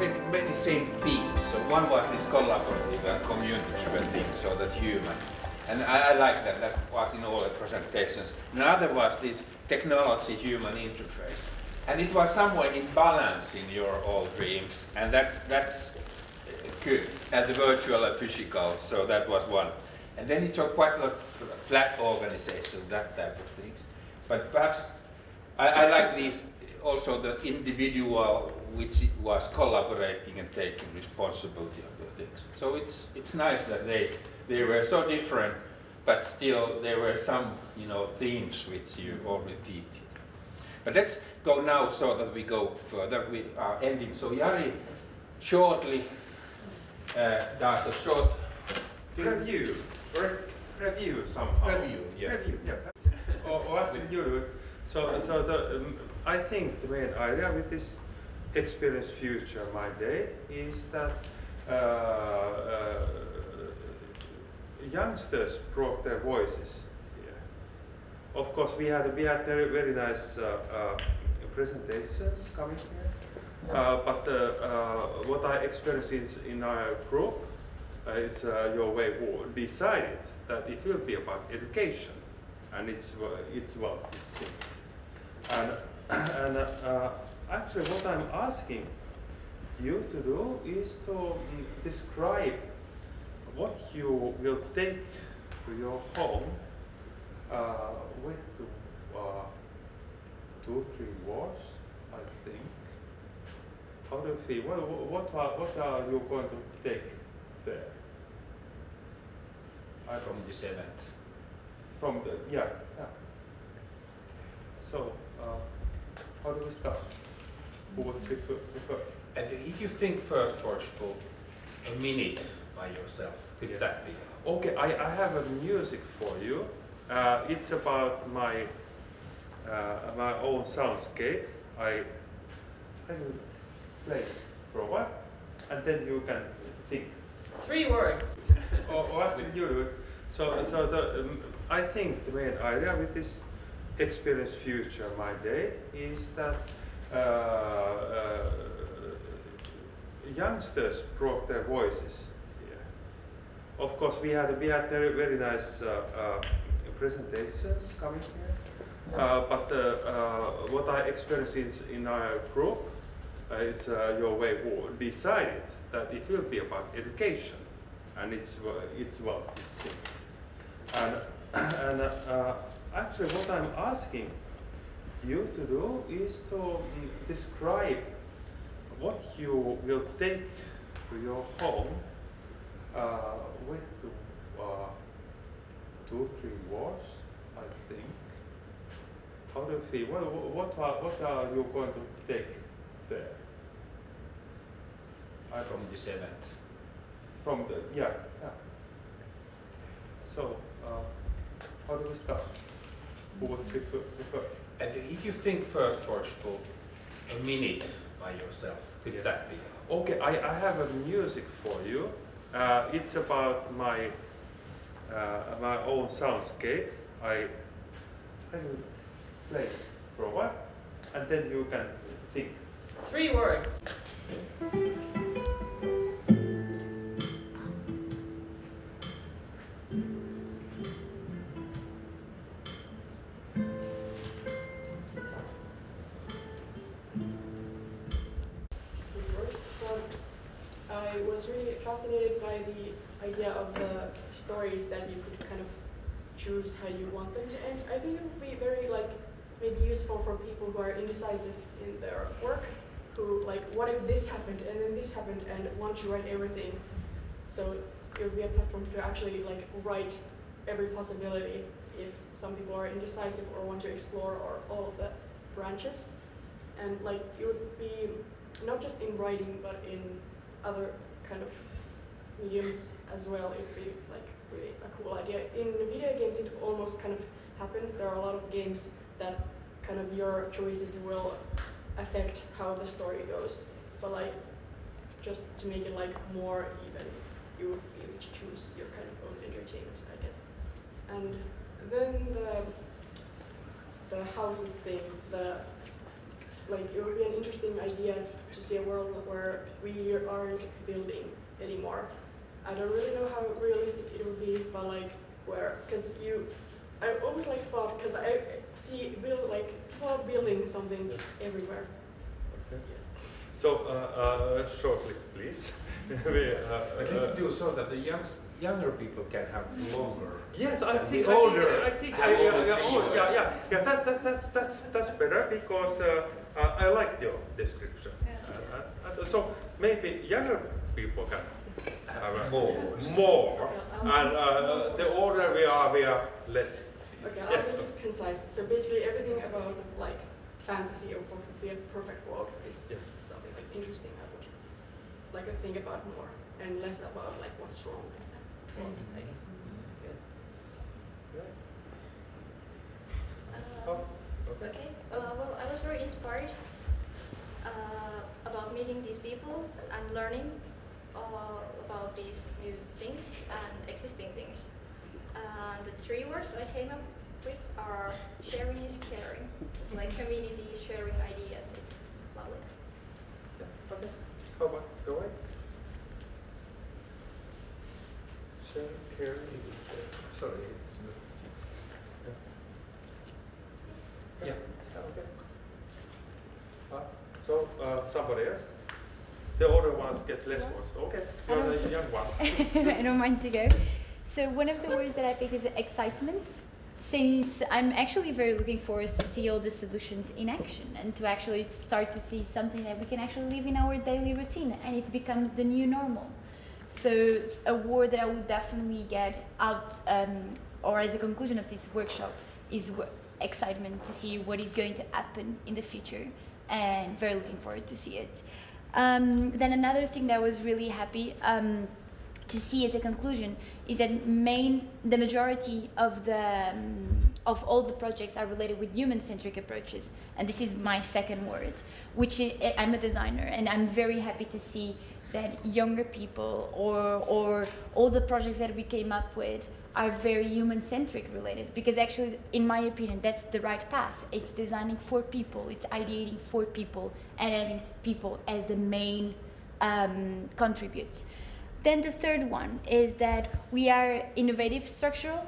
many same themes. So one was this collaborative and community-driven thing, so that human. And I like that. That was in all the presentations. Another was this technology-human interface. And it was somewhere in balance in your all dreams. And that's good. And the virtual and physical, so that was one. And then it took quite a lot of flat organization, that type of things. But perhaps I like these, also the individual, which was collaborating and taking responsibility of the things. So it's nice that they were so different, but still there were some, themes which you all repeated. But let's go now so that we go further. We are ending. So Jari shortly does a short review somehow. Review, yeah. or what you? I think the main idea with this Experience Future My Day is that youngsters brought their voices here. Of course, we had very nice presentations coming here, but what I experienced is in our group, it's your way who decided that it will be about education, and it's about this thing. And actually, what I'm asking you to do is to describe what you will take to your home with 2-3 words, I think. How do you feel? What are you going to take there? From this event. Yeah. So, how do we start? Who would prefer? And if you think first, for example, a minute by yourself, could that be? Okay, I have a music for you. It's about my own soundscape. I will play it for a while, and then you can think. 3 words. Or what will you do? I think the main idea with this Experience Future My Day is that youngsters brought their voices here. Of course, we had very nice presentations coming here, but what I experienced is in our group, it's your way who decided that it will be about education, and it's about this thing. And actually, what I'm asking you to do is to describe what you will take to your home with 2-3 words, I think. How do you feel? What are you going to take there? From this event. Yeah. So, how do we start? Who would prefer? And if you think first, for example, a minute by yourself, could that be? Okay, I have a music for you. It's about my own soundscape. I will play it for a while, and then you can think. 3 words. I was really fascinated by the idea of the stories that you could kind of choose how you want them to end. I think it would be very maybe useful for people who are indecisive in their work, who what if this happened and then this happened and want to write everything. So it would be a platform to actually write every possibility if some people are indecisive or want to explore all of the branches. And it would be not just in writing but in other kind of mediums as well. It would be really a cool idea. In video games it almost kind of happens. There are a lot of games that kind of your choices will affect how the story goes. But just to make it more even, you would be able to choose your kind of own entertainment, I guess. And then the houses thing, like it would be an interesting idea to see a world where we aren't building anymore. I don't really know how realistic it would be, but like where, because I always like thought, because I see people building something everywhere. Okay. So shortly, please. But let's do so that the younger people can have longer. Yes, that's better because I like your description. So maybe younger people can have more, and the older we are less. Okay, I'll make it concise. So basically, everything about like fantasy or what would be a perfect world is something like interesting. I would like to think about more, and less about like what's wrong with that world, I guess. Okay. Well, I was very inspired about meeting these people and learning about these new things and existing things. The 3 words I came up with are sharing is caring. It's like community sharing ideas. It's lovely. Yeah. Okay. How about go away? Sharing, caring. Sorry, it's not. Yeah. Okay. So somebody else? The older ones get less words. Okay, you're the young one. I don't mind to go. So one of the words that I pick is excitement, since I'm actually very looking forward to see all the solutions in action and to actually start to see something that we can actually live in our daily routine and it becomes the new normal. So it's a word that I would definitely get out or as a conclusion of this workshop is excitement to see what is going to happen in the future and very looking forward to see it. Then another thing that I was really happy to see as a conclusion is that the majority of all the projects are related with human-centric approaches, and this is my second word, which I'm a designer, and I'm very happy to see that younger people or all the projects that we came up with are very human-centric related, because actually, in my opinion, that's the right path. It's designing for people, it's ideating for people, and having people as the main contribute. Then the third one is that we are innovative structural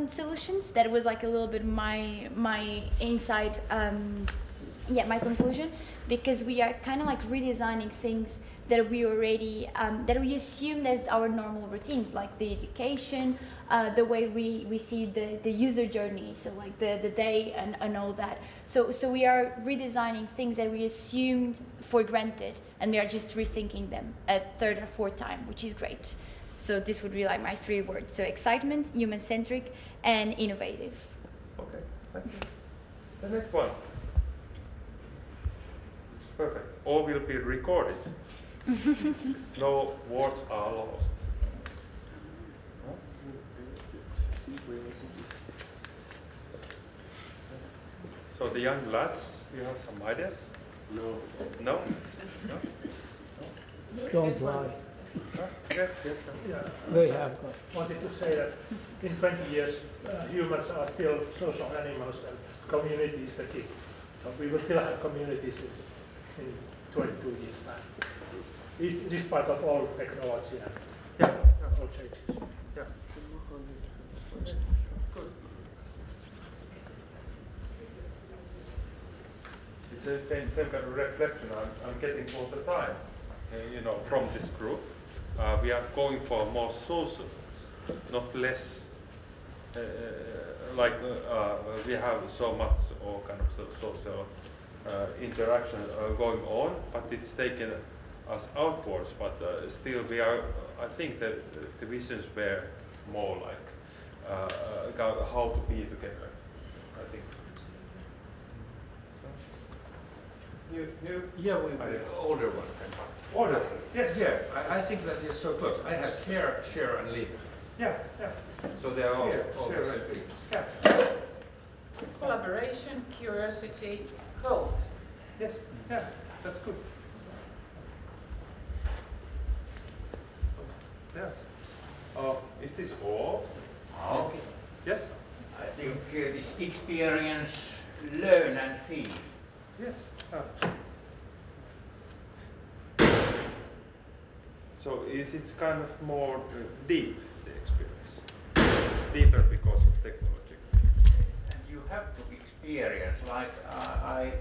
solutions. That was like a little bit my inside, my conclusion, because we are kind of like redesigning things that we already, that we assumed as our normal routines, like the education, the way we see the user journey, so like the day and all that. So we are redesigning things that we assumed for granted, and we are just rethinking them a third or fourth time, which is great. So this would be like my 3 words. So excitement, human-centric, and innovative. Okay, thank you. The next one. It's perfect. All will be recorded. No words are lost. So the young lads, you have some ideas? No. No? Don't lie. Okay, yes, sir. Yeah, they have got. Wanted to say that in 20 years, humans are still social animals and community is the key. So we will still have communities in 22 years' time, despite of all technology and all changes. Yeah. Good. It's the same kind of reflection I'm getting all the time, from this group. We are going for more social, not less. We have so much all kind of social interaction going on, but it's taken us outwards. But still, we are. I think that the visions were more like how to be together. I think. Yeah, we older one. Order. Yes. Yeah, I think that is so close. I have care, share, and live. Yeah. So they are all Share, the same themes. Yeah. Collaboration, curiosity, hope. Yes. Yeah. That's good. Yeah. Is this all? Okay. Yes. I think this experience, learn and feel. Yes. So is it kind of more deep, the experience? It's deeper because of technology. And you have to experience, like I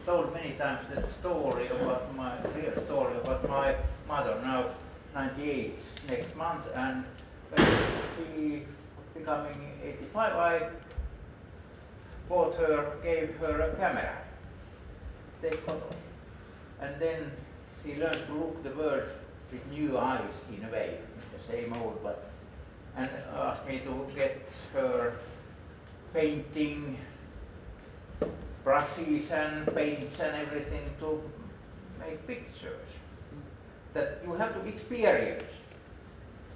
told many times that story about my real story about my mother, now 98 next month, and when she becoming 85, I gave her a camera, take photos, and then she learned to look the world with new eyes in a way, the same old, but, and asked me to get her painting brushes and paints and everything to make pictures that you have to experience,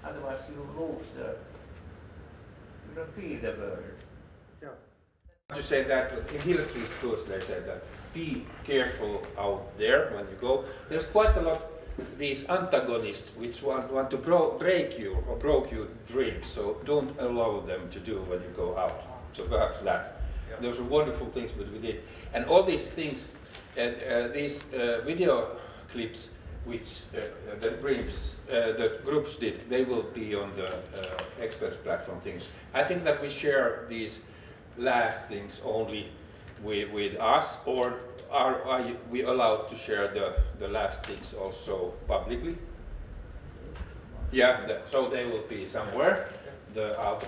otherwise you lose you don't feel the world. Yeah. To say that in military schools they say that be careful out there when you go. There's quite a lot these antagonists which want to break you or broke your dreams, so don't allow them to do when you go out. So perhaps that. Yeah. Those are wonderful things that we did. And all these things, these video clips which the groups did, they will be on the experts platform things. I think that we share these last things only with us, or are we allowed to share the last things also publicly? Yeah, so they will be somewhere. The Aalto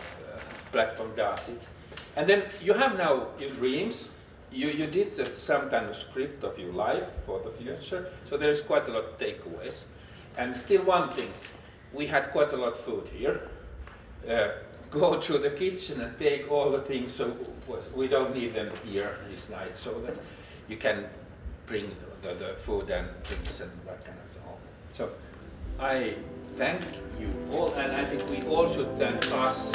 platform does it. And then you have now your dreams. You did some kind of script of your life for the future, so there's quite a lot of takeaways. And still one thing, we had quite a lot of food here. Go to the kitchen and take all the things, so we don't need them here this night, so that you can bring the food and drinks and that kind of thing. So I thank you all, and I think we all should thank us.